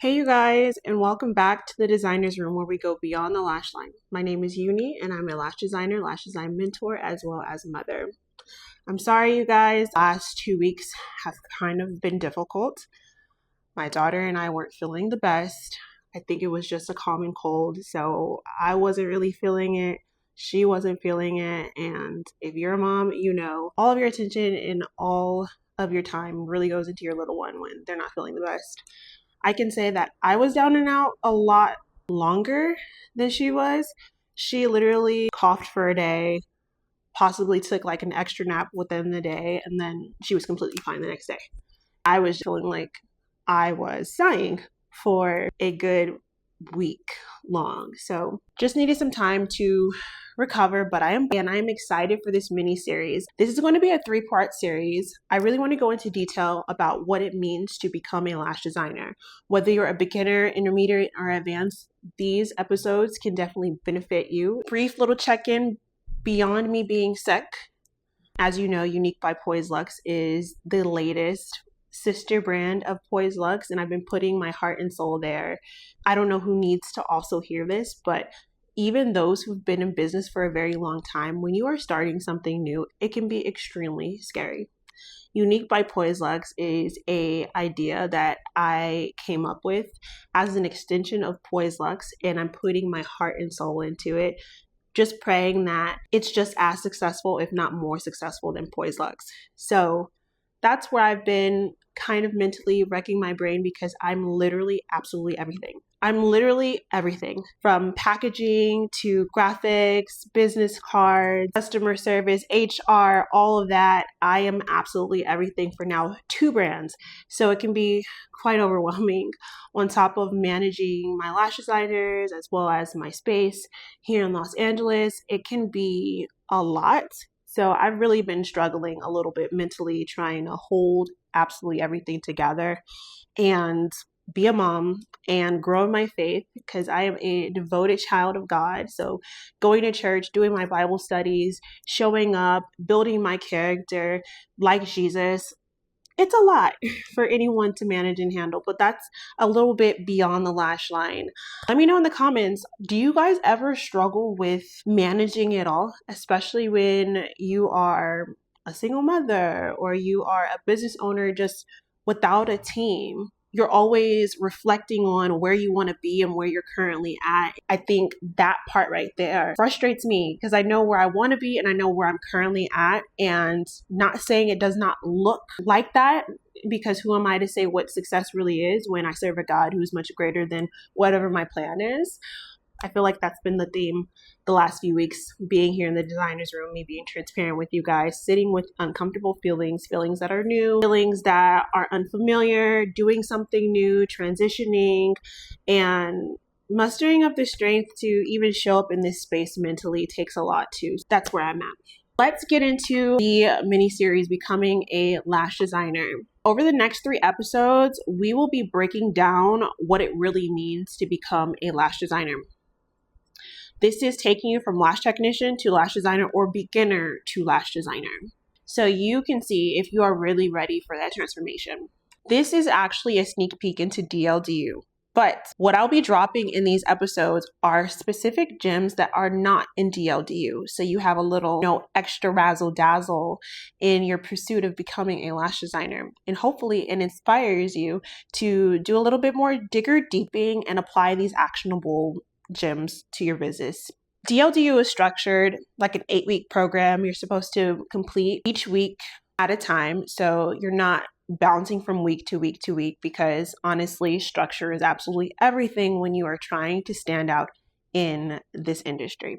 Hey you guys, and welcome back to the designer's room where we go beyond the lash line. My name is Uni and I'm a lash designer, lash design mentor, as well as mother. I'm sorry you guys, last 2 weeks have kind of been difficult. My daughter and I weren't feeling the best. I think it was just a common cold, so I wasn't really feeling it. She wasn't feeling it, and if you're a mom, you know all of your attention and all of your time really goes into your little one when they're not feeling the best. I can say that I was down and out a lot longer than she was. She literally coughed for a day, possibly took like an extra nap within the day, and then she was completely fine the next day. I was feeling like I was dying for a good week long. So just needed some time to recover, but I am excited for this mini series. This is going to be a 3-part series. I really want to go into detail about what it means to become a lash designer. Whether you're a beginner, intermediate, or advanced, these episodes can definitely benefit you. Brief little check-in beyond me being sick. As you know, Unique by Poised is the latest sister brand of Poised, and I've been putting my heart and soul there. I don't know who needs to also hear this, but even those who've been in business for a very long time, when you are starting something new, it can be extremely scary. Unique by Poised is a idea that I came up with as an extension of Poised, and I'm putting my heart and soul into it, just praying that it's just as successful, if not more successful than Poised. So that's where I've been kind of mentally wrecking my brain because I'm literally absolutely everything. I'm literally everything from packaging to graphics, business cards, customer service, HR, all of that. I am absolutely everything for now 2 brands. So it can be quite overwhelming on top of managing my lash designers as well as my space here in Los Angeles. It can be a lot. So I've really been struggling a little bit mentally, trying to hold absolutely everything together and be a mom and grow in my faith because I am a devoted child of God. So going to church, doing my Bible studies, showing up, building my character like Jesus, it's a lot for anyone to manage and handle, but that's a little bit beyond the lash line. Let me know in the comments, do you guys ever struggle with managing it all, especially when you are a single mother or you are a business owner just without a team? You're always reflecting on where you want to be and where you're currently at. I think that part right there frustrates me because I know where I want to be and I know where I'm currently at, and not saying it does not look like that, because who am I to say what success really is when I serve a God who's much greater than whatever my plan is. I feel like that's been the theme the last few weeks, being here in the designer's room, me being transparent with you guys, sitting with uncomfortable feelings that are new, feelings that are unfamiliar, doing something new, transitioning, and mustering up the strength to even show up in this space mentally takes a lot too. That's where I'm at. Let's get into the mini-series, Becoming a Lash Designer. Over the next 3 episodes, we will be breaking down what it really means to become a lash designer. This is taking you from lash technician to lash designer or beginner to lash designer. So you can see if you are really ready for that transformation. This is actually a sneak peek into DLDU. But what I'll be dropping in these episodes are specific gems that are not in DLDU. So you have a little, extra razzle dazzle in your pursuit of becoming a lash designer. And hopefully it inspires you to do a little bit more digger deeping and apply these actionable gems to your business. DLDU is structured like an 8-week program you're supposed to complete each week at a time. So you're not bouncing from week to week to week, because honestly, structure is absolutely everything when you are trying to stand out in this industry.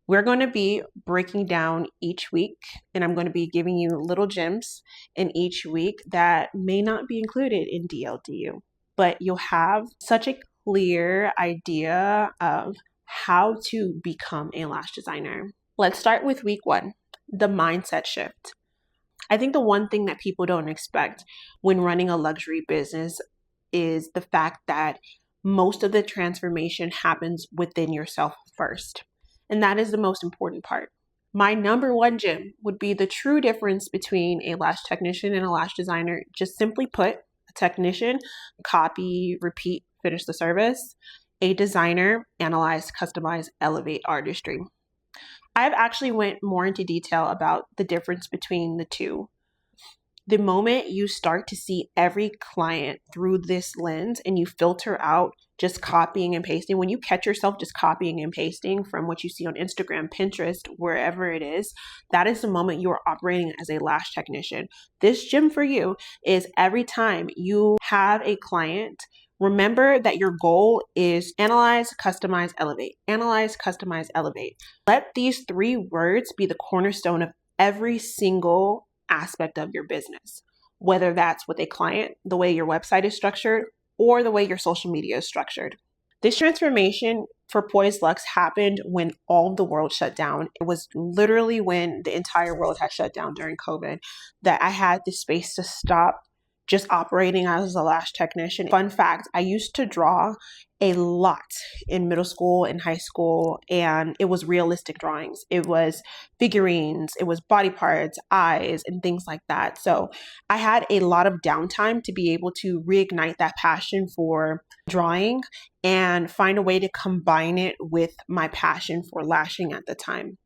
We're going to be breaking down each week, and I'm going to be giving you little gems in each week that may not be included in DLDU, but you'll have such a clear idea of how to become a lash designer. Let's start with week 1, the mindset shift. I think the one thing that people don't expect when running a luxury business is the fact that most of the transformation happens within yourself first. And that is the most important part. My number 1 gem would be the true difference between a lash technician and a lash designer. Just simply put, technician, copy, repeat, finish the service. A designer, analyze, customize, elevate, artistry. I've actually went more into detail about the difference between the two. The moment you start to see every client through this lens and you filter out just copying and pasting, when you catch yourself just copying and pasting from what you see on Instagram, Pinterest, wherever it is, that is the moment you are operating as a lash technician. This gym for you is every time you have a client, remember that your goal is analyze, customize, elevate. Analyze, customize, elevate. Let these three words be the cornerstone of every single aspect of your business, whether that's with a client, the way your website is structured, or the way your social media is structured. This transformation for Poised Luxe happened when all of the world shut down. It was literally when the entire world had shut down during COVID that I had the space to stop just operating as a lash technician. Fun fact, I used to draw a lot in middle school and high school, and it was realistic drawings. It was figurines, it was body parts, eyes, and things like that. So I had a lot of downtime to be able to reignite that passion for drawing and find a way to combine it with my passion for lashing at the time.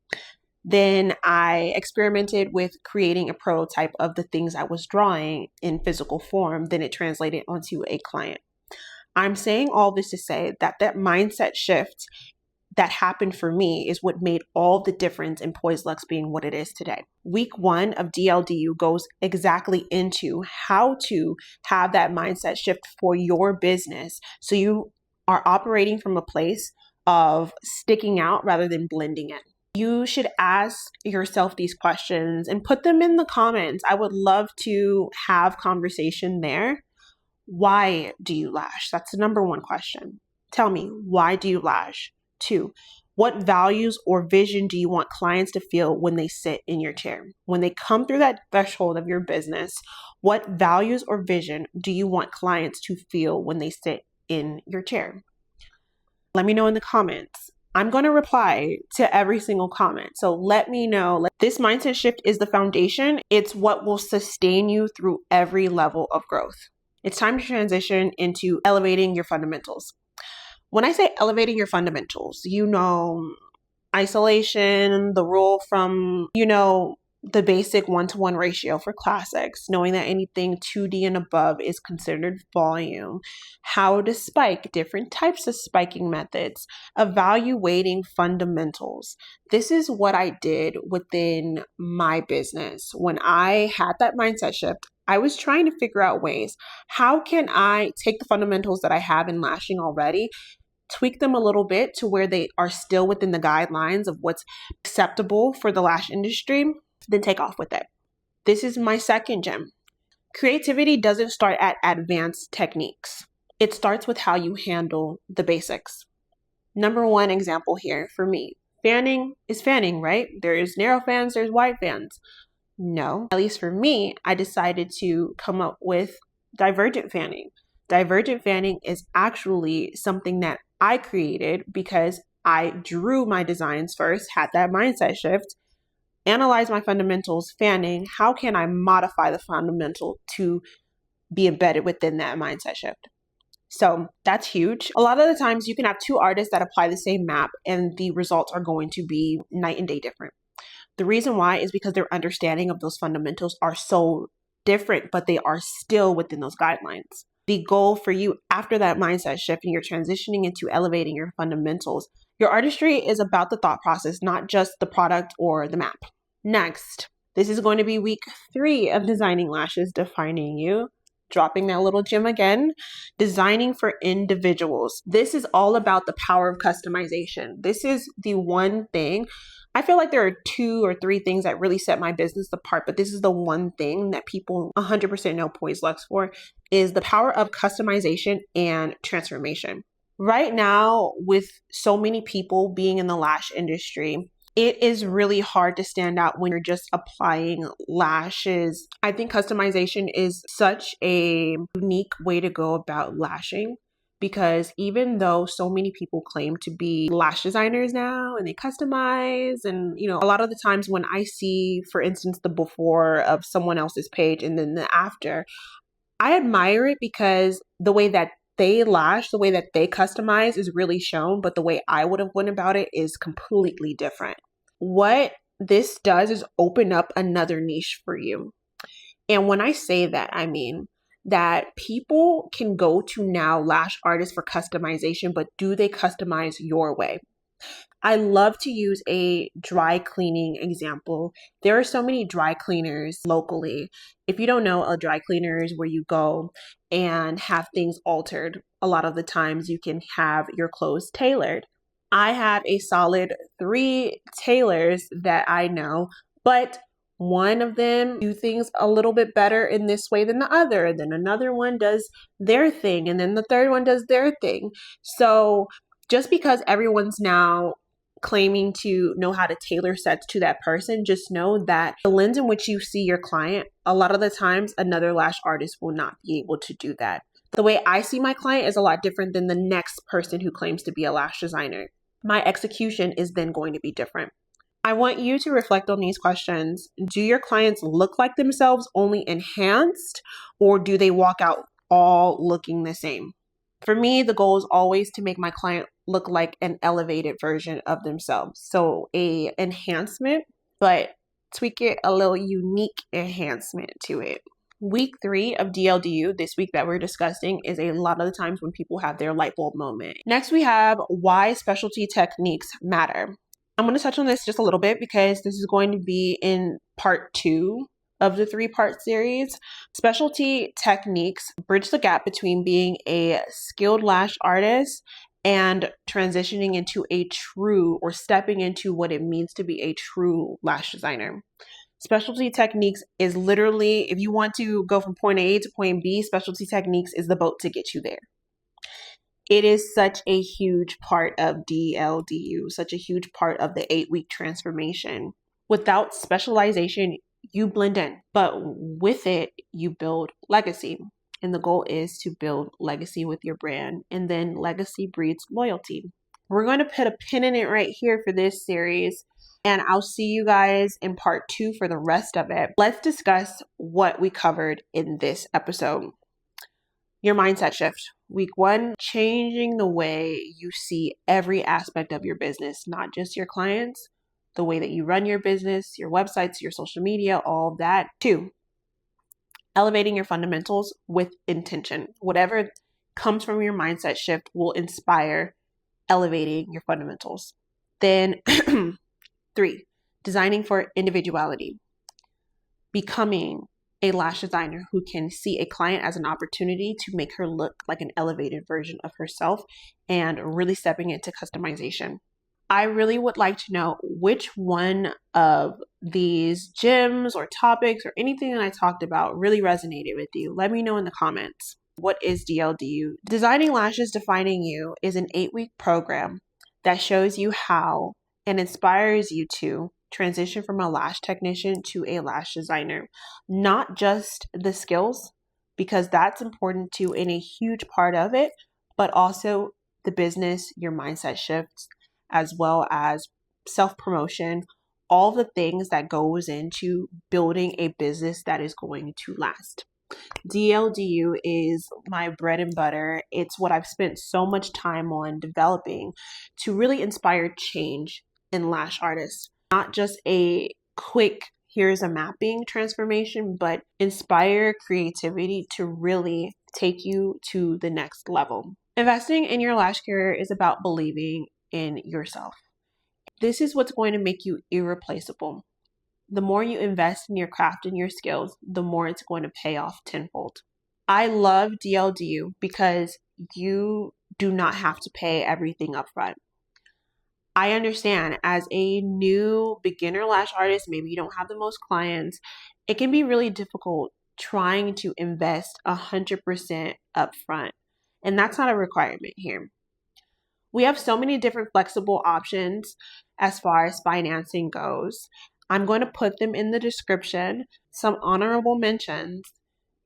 Then I experimented with creating a prototype of the things I was drawing in physical form. Then it translated onto a client. I'm saying all this to say that that mindset shift that happened for me is what made all the difference in Poised Luxe being what it is today. Week 1 of DLDU goes exactly into how to have that mindset shift for your business so you are operating from a place of sticking out rather than blending in. You should ask yourself these questions and put them in the comments. I would love to have conversation there. Why do you lash? That's the number one question. Tell me, why do you lash? 2, what values or vision do you want clients to feel when they sit in your chair? When they come through that threshold of your business, what values or vision do you want clients to feel when they sit in your chair? Let me know in the comments. I'm going to reply to every single comment. So let me know. This mindset shift is the foundation. It's what will sustain you through every level of growth. It's time to transition into elevating your fundamentals. When I say elevating your fundamentals, isolation, the rule from, the basic 1-to-1 ratio for classics, knowing that anything 2D and above is considered volume, how to spike, different types of spiking methods, evaluating fundamentals. This is what I did within my business. When I had that mindset shift, I was trying to figure out ways, how can I take the fundamentals that I have in lashing already, tweak them a little bit to where they are still within the guidelines of what's acceptable for the lash industry, then take off with it. This is my second gem. Creativity doesn't start at advanced techniques. It starts with how you handle the basics. Number one example here for me, fanning is fanning, right? There's narrow fans, there's wide fans. No, at least for me, I decided to come up with divergent fanning. Divergent fanning is actually something that I created because I drew my designs first, had that mindset shift, analyze my fundamentals, fanning. How can I modify the fundamental to be embedded within that mindset shift? So that's huge. A lot of the times you can have two artists that apply the same map and the results are going to be night and day different. The reason why is because their understanding of those fundamentals are so different, but they are still within those guidelines. The goal for you after that mindset shift and you're transitioning into elevating your fundamentals, your artistry is about the thought process, not just the product or the map. Next, this is going to be week 3 of designing lashes, defining you. Dropping that little gem again, designing for individuals. This is all about the power of customization. This is the one thing. I feel like there are 2 or 3 things that really set my business apart, but this is the one thing that people 100% know Poised Luxe for, is the power of customization and transformation. Right now, with so many people being in the lash industry, it is really hard to stand out when you're just applying lashes. I think customization is such a unique way to go about lashing, because even though so many people claim to be lash designers now and they customize, and a lot of the times when I see, for instance, the before of someone else's page and then the after, I admire it because the way that they lash, the way that they customize is really shown, but the way I would have went about it is completely different. What this does is open up another niche for you. And when I say that, I mean that people can go to now lash artists for customization, but do they customize your way? I love to use a dry cleaning example. There are so many dry cleaners locally. If you don't know, a dry cleaner is where you go and have things altered. A lot of the times you can have your clothes tailored. I have a solid 3 tailors that I know, but one of them do things a little bit better in this way than the other. And then another one does their thing. And then the third one does their thing. So just because everyone's now claiming to know how to tailor sets to that person, just know that the lens in which you see your client, a lot of the times another lash artist will not be able to do that. The way I see my client is a lot different than the next person who claims to be a lash designer. My execution is then going to be different. I want you to reflect on these questions. Do your clients look like themselves, only enhanced, or do they walk out all looking the same? For me, the goal is always to make my client look like an elevated version of themselves. So a enhancement, but tweak it a little unique enhancement to it. Week 3 of DLDU, this week that we're discussing, is a lot of the times when people have their light bulb moment. Next, we have why specialty techniques matter. I'm going to touch on this just a little bit because this is going to be in part 2 of the 3-part series. Specialty techniques bridge the gap between being a skilled lash artist and transitioning into a true, or stepping into what it means to be a true lash designer. Specialty techniques is literally, if you want to go from point A to point B, specialty techniques is the boat to get you there. It is such a huge part of DLDU, such a huge part of the 8-week transformation. Without specialization, you blend in, but with it, you build legacy. And the goal is to build legacy with your brand, and then legacy breeds loyalty. We're going to put a pin in it right here for this series, and I'll see you guys in part 2 for the rest of it. Let's discuss what we covered in this episode. Your mindset shift. Week 1, changing the way you see every aspect of your business, not just your clients, the way that you run your business, your websites, your social media, all of that. 2, elevating your fundamentals with intention. Whatever comes from your mindset shift will inspire elevating your fundamentals. Then 3, designing for individuality. Becoming a lash designer who can see a client as an opportunity to make her look like an elevated version of herself, and really stepping into customization. I really would like to know which one of these gems or topics or anything that I talked about really resonated with you. Let me know in the comments. What is DLDU? Designing Lashes Defining You is an 8-week program that shows you how and inspires you to transition from a lash technician to a lash designer. Not just the skills, because that's important too in a huge part of it, but also the business, your mindset shifts, as well as self-promotion, all the things that goes into building a business that is going to last. DLDU is my bread and butter. It's what I've spent so much time on developing to really inspire change in lash artists. Not just a quick, here's a mapping transformation, but inspire creativity to really take you to the next level. Investing in your lash career is about believing in yourself. This is what's going to make you irreplaceable. The more you invest in your craft and your skills, the more it's going to pay off tenfold. I love DLDU because you do not have to pay everything up front. I understand as a new beginner lash artist, maybe you don't have the most clients. It can be really difficult trying to invest 100% upfront. And that's not a requirement here. We have so many different flexible options as far as financing goes. I'm going to put them in the description. Some honorable mentions.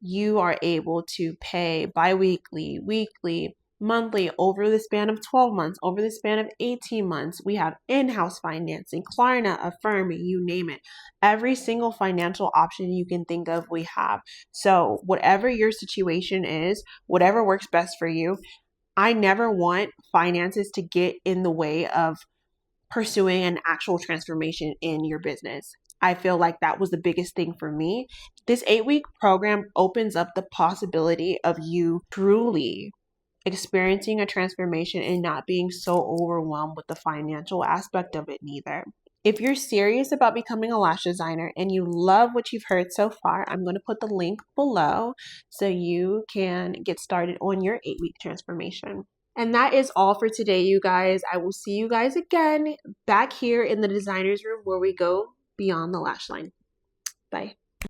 You are able to pay bi-weekly, weekly, monthly, over the span of 12 months, over the span of 18 months. We have in-house financing, Klarna, Affirm, you name it. Every single financial option you can think of, we have. So whatever your situation is, whatever works best for you, I never want finances to get in the way of pursuing an actual transformation in your business. I feel like that was the biggest thing for me. This 8-week program opens up the possibility of you truly experiencing a transformation and not being so overwhelmed with the financial aspect of it neither. If you're serious about becoming a lash designer and you love what you've heard so far, I'm going to put the link below so you can get started on your 8-week transformation. And that is all for today, you guys. I will see you guys again back here in the designer's room where we go beyond the lash line. Bye.